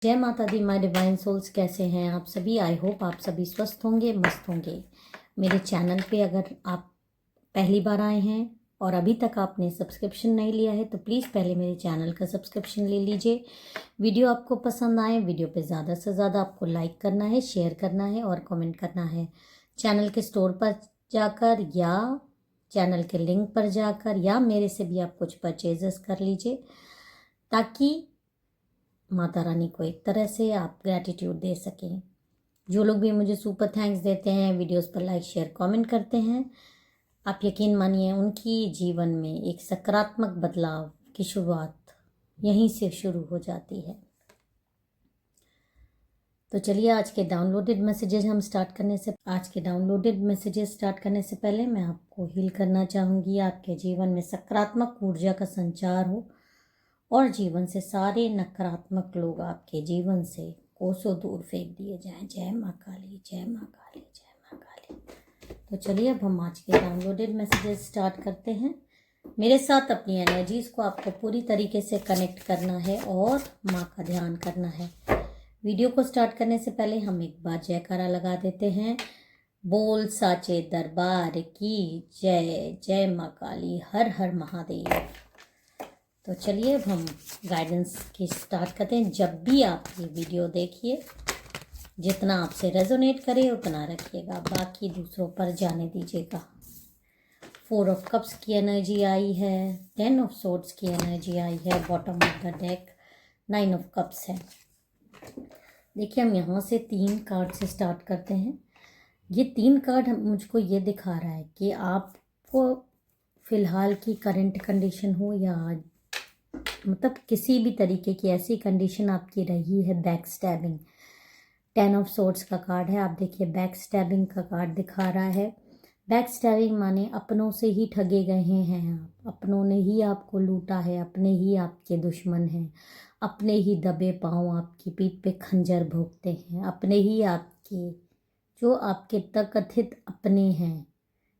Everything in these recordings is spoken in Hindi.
जय माता दी माय डिवाइन सोल्स। कैसे हैं आप सभी? आई होप आप सभी स्वस्थ होंगे, मस्त होंगे। मेरे चैनल पे अगर आप पहली बार आए हैं और अभी तक आपने सब्सक्रिप्शन नहीं लिया है तो प्लीज़ पहले मेरे चैनल का सब्सक्रिप्शन ले लीजिए। वीडियो आपको पसंद आए, वीडियो पे ज़्यादा से ज़्यादा आपको लाइक करना है, शेयर करना है और कमेंट करना है। चैनल के स्टोर पर जाकर या चैनल के लिंक पर जाकर या मेरे से भी आप कुछ परचेजेस कर लीजिए ताकि माता रानी को एक तरह से आप ग्रैटिट्यूड दे सकें। जो लोग भी मुझे सुपर थैंक्स देते हैं, वीडियोस पर लाइक शेयर कमेंट करते हैं, आप यकीन मानिए उनकी जीवन में एक सकारात्मक बदलाव की शुरुआत यहीं से शुरू हो जाती है। तो चलिए आज के डाउनलोडेड मैसेजेस स्टार्ट करने से पहले मैं आपको हील करना चाहूँगी। आपके जीवन में सकारात्मक ऊर्जा का संचार हो और जीवन से सारे नकारात्मक लोग आपके जीवन से कोसों दूर फेंक दिए जाएं। जय माँ काली, जय माँ काली, जय माँ काली। तो चलिए अब हम आज के डाउनलोडेड मैसेजेस स्टार्ट करते हैं। मेरे साथ अपनी एनर्जीज को आपको पूरी तरीके से कनेक्ट करना है और माँ का ध्यान करना है। वीडियो को स्टार्ट करने से पहले हम एक बार जयकारा लगा देते हैं। बोल साचे दरबार की जय। जय माँ काली, हर हर महादेव। तो चलिए अब हम गाइडेंस की स्टार्ट करते हैं। जब भी आप ये वीडियो देखिए, जितना आपसे रेजोनेट करे उतना रखिएगा, बाकी दूसरों पर जाने दीजिएगा। 4 ऑफ कप्स की एनर्जी आई है, 10 ऑफ सोर्ड्स की एनर्जी आई है, bottom of the deck 9 of cups है। देखिए हम यहाँ से 3 कार्ड से स्टार्ट करते हैं। ये 3 कार्ड मुझको ये दिखा रहा है कि आपको फ़िलहाल की करंट कंडीशन हो या मतलब किसी भी तरीके की ऐसी कंडीशन आपकी रही है, बैक स्टैबिंग। 10 ऑफ सोर्ड्स का कार्ड है। आप देखिए बैक स्टैबिंग का कार्ड दिखा रहा है। बैक स्टैबिंग माने अपनों से ही ठगे गए हैं आप, अपनों ने ही आपको लूटा है, अपने ही आपके दुश्मन हैं, अपने ही दबे पाँव आपकी पीठ पे खंजर भोंकते हैं, अपने ही आपके जो आपके तकथित अपने हैं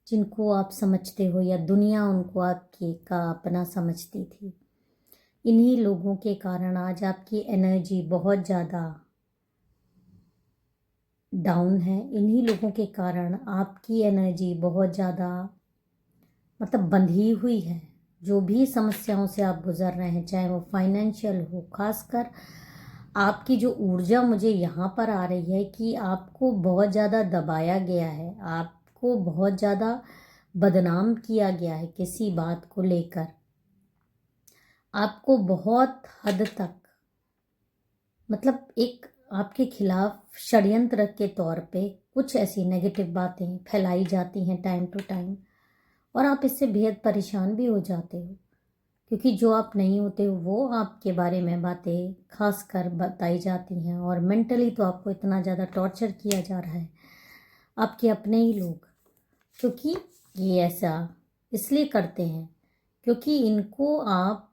जिनको आप समझते हो या दुनिया उनको आपके का अपना समझती थी। इन्हीं लोगों के कारण आज आपकी एनर्जी बहुत ज़्यादा डाउन है। इन्हीं लोगों के कारण आपकी एनर्जी बहुत ज़्यादा मतलब बंधी हुई है। जो भी समस्याओं से आप गुजर रहे हैं, चाहे वो फाइनेंशियल हो, खासकर आपकी जो ऊर्जा मुझे यहाँ पर आ रही है कि आपको बहुत ज़्यादा दबाया गया है, आपको बहुत ज़्यादा बदनाम किया गया है किसी बात को लेकर। आपको बहुत हद तक मतलब एक आपके खिलाफ षड्यंत्र के तौर पे कुछ ऐसी नेगेटिव बातें फैलाई जाती हैं टाइम टू टाइम, और आप इससे बेहद परेशान भी हो जाते हो क्योंकि जो आप नहीं होते हो वो आपके बारे में बातें खास कर बताई जाती हैं। और मेंटली तो आपको इतना ज़्यादा टॉर्चर किया जा रहा है आपके अपने ही लोग, क्योंकि ये ऐसा इसलिए करते हैं क्योंकि इनको आप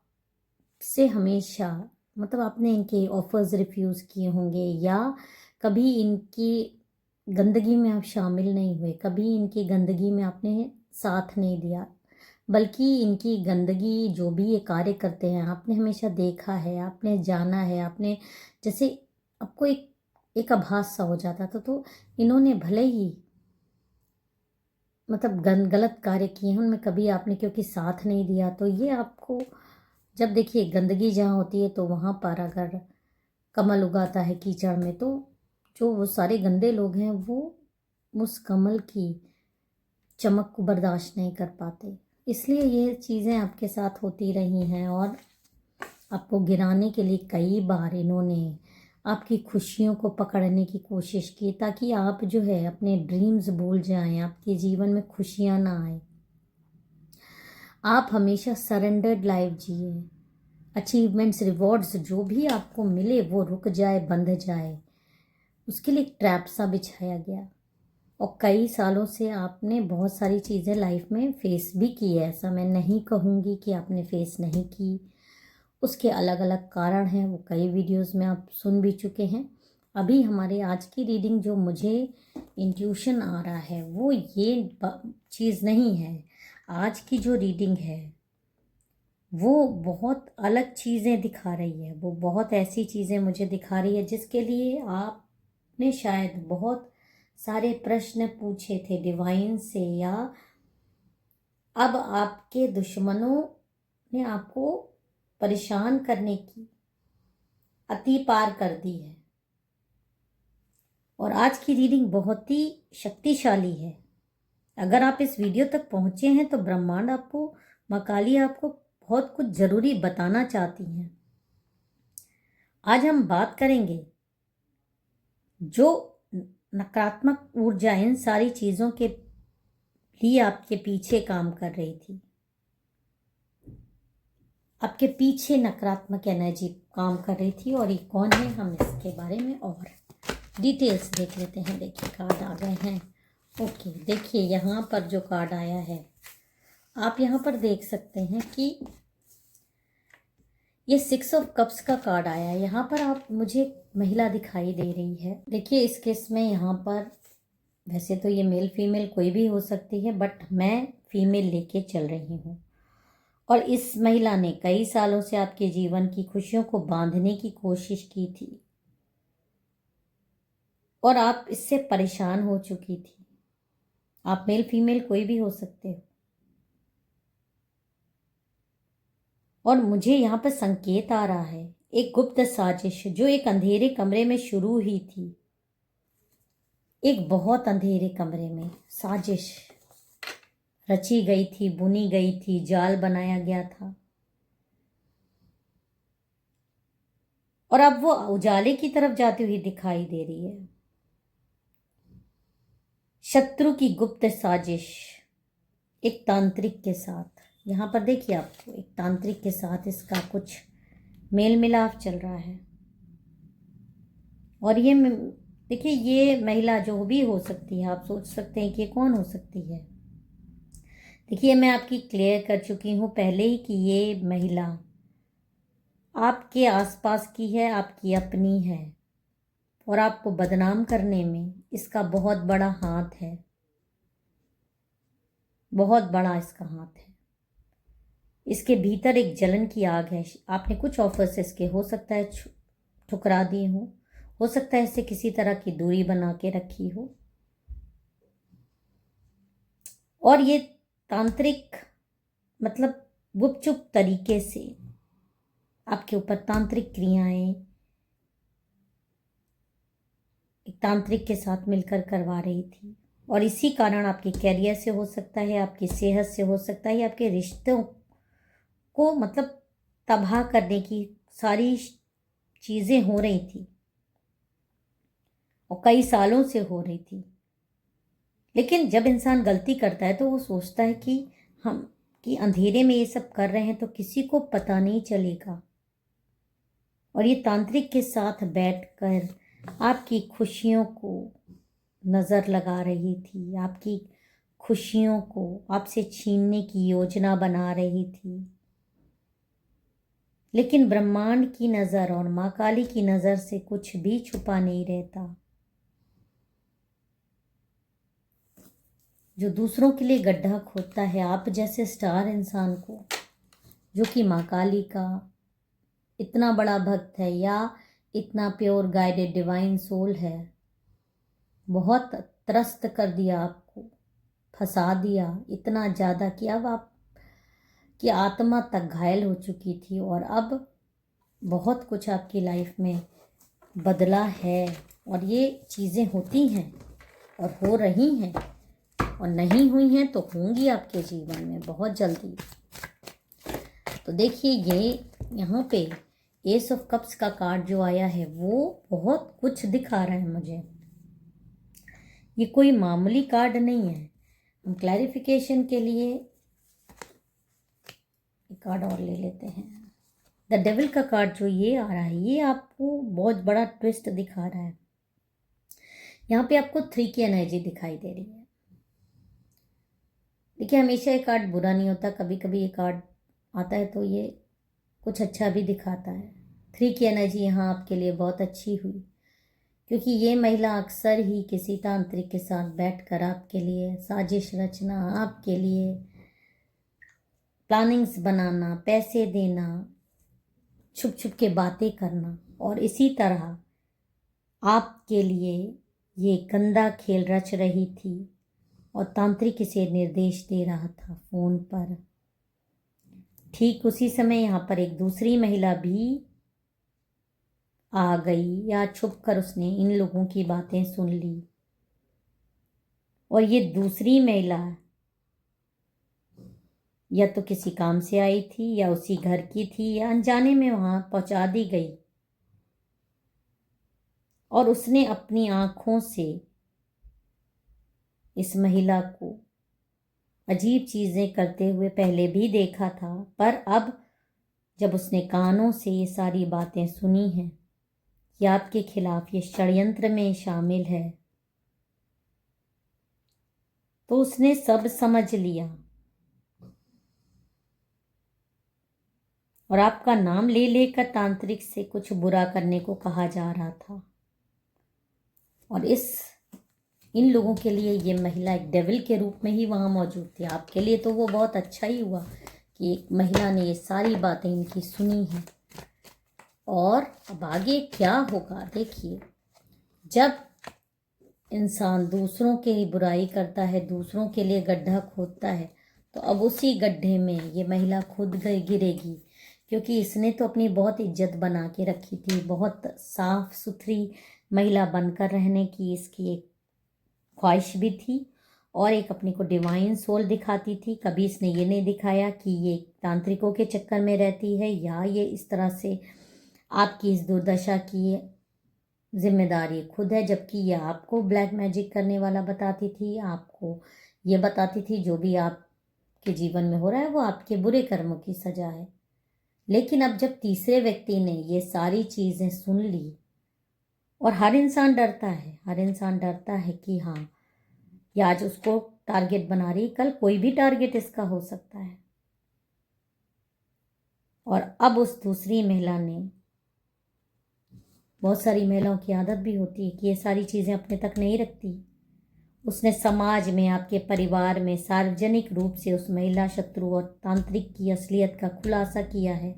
से हमेशा मतलब आपने इनके ऑफर्स रिफ्यूज़ किए होंगे या कभी इनकी गंदगी में आप शामिल नहीं हुए, कभी इनकी गंदगी में आपने साथ नहीं दिया, बल्कि इनकी गंदगी जो भी ये कार्य करते हैं आपने हमेशा देखा है, आपने जाना है, आपने जैसे आपको एक आभास सा हो जाता था। तो इन्होंने भले ही मतलब गलत कार्य किए हैं, उनमें कभी आपने क्योंकि साथ नहीं दिया, तो ये आपको जब देखिए गंदगी जहाँ होती है तो वहाँ पर अगर कमल उगाता है कीचड़ में, तो जो वो सारे गंदे लोग हैं वो उस कमल की चमक को बर्दाश्त नहीं कर पाते। इसलिए ये चीज़ें आपके साथ होती रही हैं और आपको गिराने के लिए कई बार इन्होंने आपकी खुशियों को पकड़ने की कोशिश की ताकि आप जो है अपने ड्रीम्स भूल जाएं, आपके जीवन में खुशियाँ ना आए, आप हमेशा सरेंडर्ड लाइफ जिए, अचीवमेंट्स रिवॉर्ड्स जो भी आपको मिले वो रुक जाए, बंध जाए, उसके लिए एक ट्रैप सा बिछाया गया। और कई सालों से आपने बहुत सारी चीज़ें लाइफ में फेस भी की है, ऐसा मैं नहीं कहूँगी कि आपने फेस नहीं की। उसके अलग अलग कारण हैं, वो कई वीडियोस में आप सुन भी चुके हैं। अभी हमारे आज की रीडिंग जो मुझे इंट्यूशन आ रहा है वो ये चीज़ नहीं है। आज की जो रीडिंग है वो बहुत अलग चीज़ें दिखा रही है, वो बहुत ऐसी चीज़ें मुझे दिखा रही है जिसके लिए आपने शायद बहुत सारे प्रश्न पूछे थे डिवाइन से, या अब आपके दुश्मनों ने आपको परेशान करने की अति पार कर दी है। और आज की रीडिंग बहुत ही शक्तिशाली है। अगर आप इस वीडियो तक पहुंचे हैं तो ब्रह्मांड आपको, माँ काली आपको बहुत कुछ ज़रूरी बताना चाहती हैं। आज हम बात करेंगे जो नकारात्मक ऊर्जा इन सारी चीज़ों के लिए आपके पीछे काम कर रही थी, आपके पीछे नकारात्मक एनर्जी काम कर रही थी, और ये कौन है, हम इसके बारे में और डिटेल्स देख लेते हैं। देखिए कार्ड आ गए हैं। ओके, देखिए यहाँ पर जो कार्ड आया है, आप यहाँ पर देख सकते हैं कि ये 6 ऑफ कप्स का कार्ड आया है। यहाँ पर आप मुझे महिला दिखाई दे रही है। देखिए इस केस में यहाँ पर वैसे तो ये मेल फीमेल कोई भी हो सकती है, बट मैं फीमेल लेके चल रही हूँ। और इस महिला ने कई सालों से आपके जीवन की खुशियों को बांधने की कोशिश की थी, और आप इससे परेशान हो चुकी थी। आप मेल फीमेल कोई भी हो सकते हो। और मुझे यहाँ पर संकेत आ रहा है एक गुप्त साजिश जो एक अंधेरे कमरे में शुरू हुई थी। एक बहुत अंधेरे कमरे में साजिश रची गई थी, बुनी गई थी, जाल बनाया गया था, और अब वो उजाले की तरफ जाती हुई दिखाई दे रही है। शत्रु की गुप्त साजिश एक तांत्रिक के साथ, यहाँ पर देखिए आपको एक तांत्रिक के साथ इसका कुछ मेल मिलाप चल रहा है। और ये देखिए ये महिला जो भी हो सकती है, आप सोच सकते हैं कि ये कौन हो सकती है। देखिए मैं आपकी क्लियर कर चुकी हूँ पहले ही कि ये महिला आपके आसपास की है, आपकी अपनी है, और आपको बदनाम करने में इसका बहुत बड़ा हाथ है, बहुत बड़ा इसका हाथ है। इसके भीतर एक जलन की आग है। आपने कुछ ऑफर्स इसके हो सकता है ठुकरा दिए हो सकता है इससे किसी तरह की दूरी बना के रखी हो। और ये तांत्रिक मतलब गुपचुप तरीके से आपके ऊपर तांत्रिक क्रियाएं एक तांत्रिक के साथ मिलकर करवा रही थी, और इसी कारण आपके कैरियर से हो सकता है, आपकी सेहत से हो सकता है, आपके रिश्तों को मतलब तबाह करने की सारी चीज़ें हो रही थी, और कई सालों से हो रही थी। लेकिन जब इंसान गलती करता है तो वो सोचता है कि हम कि अंधेरे में ये सब कर रहे हैं तो किसी को पता नहीं चलेगा। और ये तांत्रिक के साथ बैठकर आपकी खुशियों को नज़र लगा रही थी, आपकी खुशियों को आपसे छीनने की योजना बना रही थी। लेकिन ब्रह्मांड की नज़र और माँ काली की नज़र से कुछ भी छुपा नहीं रहता। जो दूसरों के लिए गड्ढा खोदता है आप जैसे स्टार इंसान को, जो कि माँ काली का इतना बड़ा भक्त है या इतना प्योर गाइडेड डिवाइन सोल है, बहुत त्रस्त कर दिया, आपको फंसा दिया इतना ज़्यादा कि अब आप की आत्मा तक घायल हो चुकी थी। और अब बहुत कुछ आपकी लाइफ में बदला है, और ये चीज़ें होती हैं और हो रही हैं, और नहीं हुई हैं तो होंगी आपके जीवन में बहुत जल्दी। तो देखिए ये यहाँ पे एस ऑफ कप्स का कार्ड जो आया है वो बहुत कुछ दिखा रहा है मुझे। ये कोई मामूली कार्ड नहीं है। हम क्लैरिफिकेशन के लिए एक कार्ड और ले लेते हैं। द डेविल का कार्ड जो ये आ रहा है ये आपको बहुत बड़ा ट्विस्ट दिखा रहा है। यहाँ पे आपको 3 की एनर्जी दिखाई दे रही है। देखिए हमेशा ये कार्ड बुरा नहीं होता, कभी कभी ये कार्ड आता है तो ये कुछ अच्छा भी दिखाता है। 3 की एनर्जी यहाँ आपके लिए बहुत अच्छी हुई, क्योंकि ये महिला अक्सर ही किसी तांत्रिक के साथ बैठकर आपके लिए साजिश रचना, आपके लिए प्लानिंग्स बनाना, पैसे देना, छुप छुप के बातें करना, और इसी तरह आपके लिए ये गंदा खेल रच रही थी और तांत्रिक इसे निर्देश दे रहा था फोन पर। ठीक उसी समय यहाँ पर एक दूसरी महिला भी आ गई, या छुप कर उसने इन लोगों की बातें सुन ली। और ये दूसरी महिला या तो किसी काम से आई थी, या उसी घर की थी, या अनजाने में वहां पहुंचा दी गई, और उसने अपनी आंखों से इस महिला को अजीब चीजें करते हुए पहले भी देखा था, पर अब जब उसने कानों से ये सारी बातें सुनी हैं कि आपके खिलाफ ये षड्यंत्र में शामिल है, तो उसने सब समझ लिया और आपका नाम ले लेकर तांत्रिक से कुछ बुरा करने को कहा जा रहा था। और इन लोगों के लिए ये महिला एक डेविल के रूप में ही वहाँ मौजूद थी। आपके लिए तो वो बहुत अच्छा ही हुआ कि एक महिला ने ये सारी बातें इनकी सुनी हैं। और अब आगे क्या होगा देखिए। जब इंसान दूसरों की बुराई करता है, दूसरों के लिए गड्ढा खोदता है, तो अब उसी गड्ढे में ये महिला खुद गिरेगी, क्योंकि इसने तो अपनी बहुत इज्जत बना के रखी थी। बहुत साफ सुथरी महिला बनकर रहने की इसकी एक ख्वाहिश भी थी, और एक अपने को डिवाइन सोल दिखाती थी। कभी इसने ये नहीं दिखाया कि ये तांत्रिकों के चक्कर में रहती है, या ये इस तरह से आपकी इस दुर्दशा की जिम्मेदारी खुद है, जबकि ये आपको ब्लैक मैजिक करने वाला बताती थी। आपको ये बताती थी जो भी आपके जीवन में हो रहा है वो आपके बुरे कर्मों की सजा है। लेकिन अब जब तीसरे व्यक्ति ने ये सारी चीज़ें सुन ली, और हर इंसान डरता है, हर इंसान डरता है कि हाँ, ये आज उसको टारगेट बना रही, कल कोई भी टारगेट इसका हो सकता है। और अब उस दूसरी महिला ने, बहुत सारी महिलाओं की आदत भी होती है कि ये सारी चीज़ें अपने तक नहीं रखती, उसने समाज में, आपके परिवार में सार्वजनिक रूप से उस महिला शत्रु और तांत्रिक की असलियत का खुलासा किया है।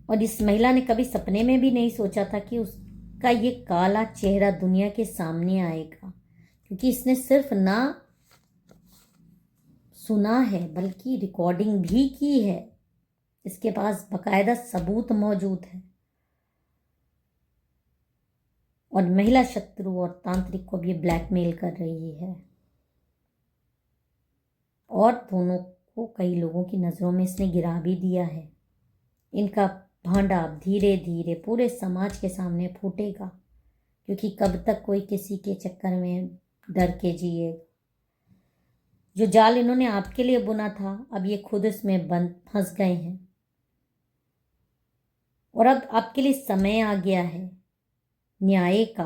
और इस महिला ने कभी सपने में भी नहीं सोचा था कि उसका ये काला चेहरा दुनिया के सामने आएगा, क्योंकि इसने सिर्फ ना सुना है बल्कि रिकॉर्डिंग भी की है। इसके पास बकायदा सबूत मौजूद है। और महिला शत्रु और तांत्रिक को भी ब्लैकमेल कर रही है, और दोनों को कई लोगों की नज़रों में इसने गिरा भी दिया है। इनका भांडा धीरे धीरे पूरे समाज के सामने फूटेगा, क्योंकि कब तक कोई किसी के चक्कर में डर के जिए। जो जाल इन्होंने आपके लिए बुना था, अब ये खुद इसमें बंद फंस गए हैं। और अब आपके लिए समय आ गया है न्याय का,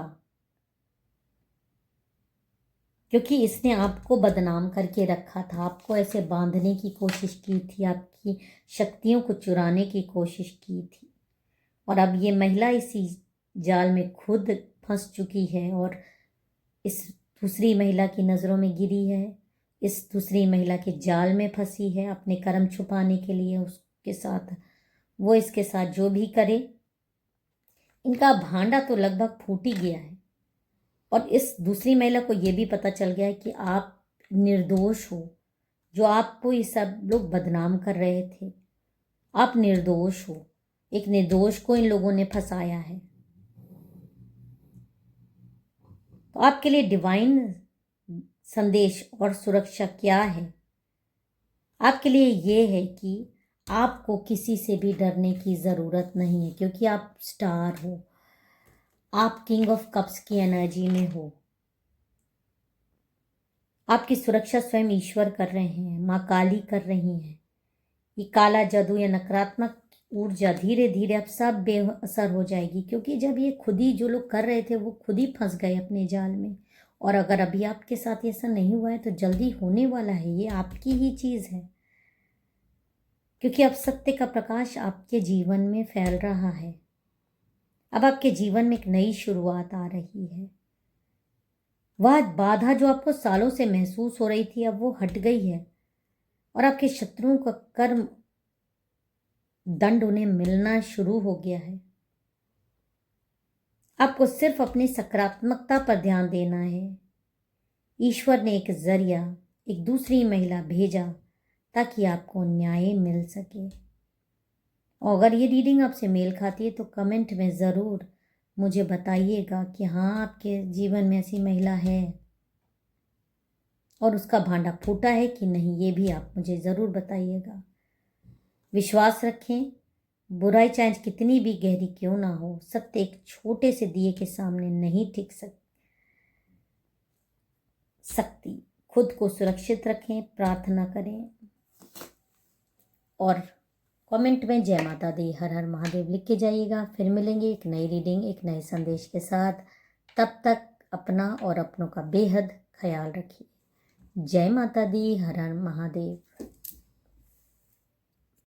क्योंकि इसने आपको बदनाम करके रखा था, आपको ऐसे बांधने की कोशिश की थी, आपकी शक्तियों को चुराने की कोशिश की थी। और अब ये महिला इसी जाल में खुद फंस चुकी है, और इस दूसरी महिला की नज़रों में गिरी है, इस दूसरी महिला के जाल में फंसी है अपने कर्म छुपाने के लिए। उसके साथ वो इसके साथ जो भी करे, इनका भांडा तो लगभग फूट ही गया है। और इस दूसरी महिला को ये भी पता चल गया है कि आप निर्दोष हो, जो आपको ये सब लोग बदनाम कर रहे थे, आप निर्दोष हो। एक निर्दोष को इन लोगों ने फंसाया है। तो आपके लिए डिवाइन संदेश और सुरक्षा क्या है? आपके लिए ये है कि आपको किसी से भी डरने की ज़रूरत नहीं है, क्योंकि आप स्टार हो, आप किंग ऑफ कप्स की एनर्जी में हो। आपकी सुरक्षा स्वयं ईश्वर कर रहे हैं, माँ काली कर रही हैं। ये काला जादू या नकारात्मक ऊर्जा धीरे धीरे अब सब बेअसर हो जाएगी, क्योंकि जब ये खुद ही जो लोग कर रहे थे वो खुद ही फंस गए अपने जाल में। और अगर अभी आपके साथ ऐसा नहीं हुआ है तो जल्दी होने वाला है। ये आपकी ही चीज़ है, क्योंकि अब सत्य का प्रकाश आपके जीवन में फैल रहा है। अब आपके जीवन में एक नई शुरुआत आ रही है। वह बाधा जो आपको सालों से महसूस हो रही थी, अब वो हट गई है। और आपके शत्रुओं का कर्म दंड उन्हें मिलना शुरू हो गया है। आपको सिर्फ अपनी सकारात्मकता पर ध्यान देना है। ईश्वर ने एक जरिया, एक दूसरी महिला भेजा ताकि आपको न्याय मिल सके। और अगर ये रीडिंग आपसे मेल खाती है तो कमेंट में ज़रूर मुझे बताइएगा कि हाँ, आपके जीवन में ऐसी महिला है और उसका भांडा फूटा है कि नहीं, ये भी आप मुझे ज़रूर बताइएगा। विश्वास रखें, बुराई चाहे कितनी भी गहरी क्यों ना हो, सत्य एक छोटे से दिए के सामने नहीं टिक सकती। खुद को सुरक्षित रखें, प्रार्थना करें और कमेंट में जय माता दी, हर हर महादेव लिख के जाइएगा। फिर मिलेंगे एक नई रीडिंग, एक नए संदेश के साथ। तब तक अपना और अपनों का बेहद ख्याल रखिए। जय माता दी, हर हर महादेव।